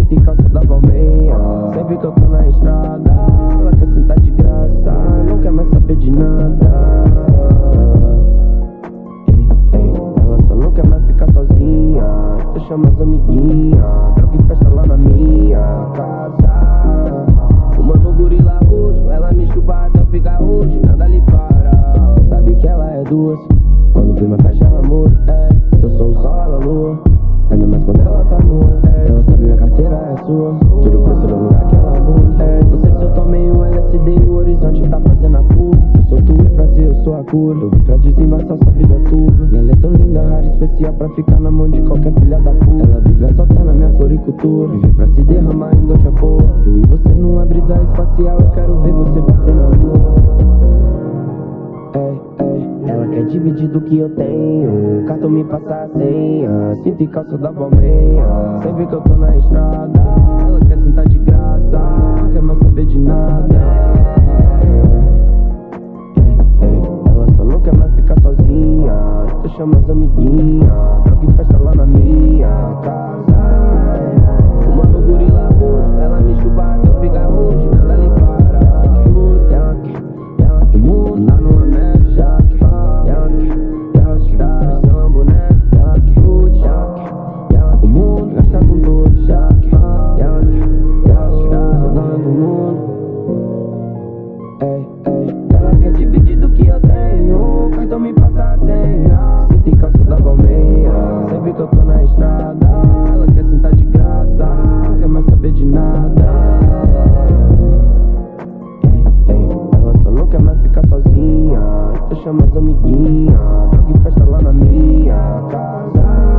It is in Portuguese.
cinto e calça da Balmeia. Sempre que eu tô na estrada, ela quer sentar de graça, não quer mais saber de nada. Ela só não quer mais ficar sozinha, então chama as amiguinhas, droga e festa lá na minha casa. Fumando gorila roxo, ela me chupa até eu ficar roxo, nada lhe para. Sabe que ela é duas, quando o clima fecha ela muda. Se eu sou o sol, ela a lua, ainda mais quando ela tá nua. Ela sabe minha carteira é sua, tudo por ser o lugar que ela bunda. Não sei se eu tomei um LSD e o horizonte tá fazendo a curva. Eu sou tu e prazer, eu sou a cura, eu vim pra desembaçar sua vida turva. E ela é tão linda, rara, especial pra ficar na mão de qualquer filha da puta. Ela vive assaltando a minha floricultura, vive pra se derramar em goja boa. Eu e você numa brisa espacial, eu quero ver você bater na lua. Ela quer dividir do que eu tenho, o cartão me passa a senha, cinto e calça da Balmeia. Sempre que eu tô na estrada, ela quer sentar de graça, não quer mais saber de nada. Ela só não quer mais ficar sozinha, então chama as amiguinhas, droga e festa lá na minha casa. Fumando gorila roxo, ela me chupa até eu ficar roxo, nada lhe para. Ela quer o mundo lá no América. Ela quer ser uma boneca. Ela quer o mundo, gastar com tudo. Ela quer ser dona do mundo. Ela quer dividir do que eu tenho, o cartão me passa a senha, cinto e calça da Balmeia. Sempre que eu tô na estrada, ela quer sentar de graça, não quer mais saber de nada. Ela só não quer mais ficar sozinha, então chama as amiguinhas, droga e festa lá na minha casa.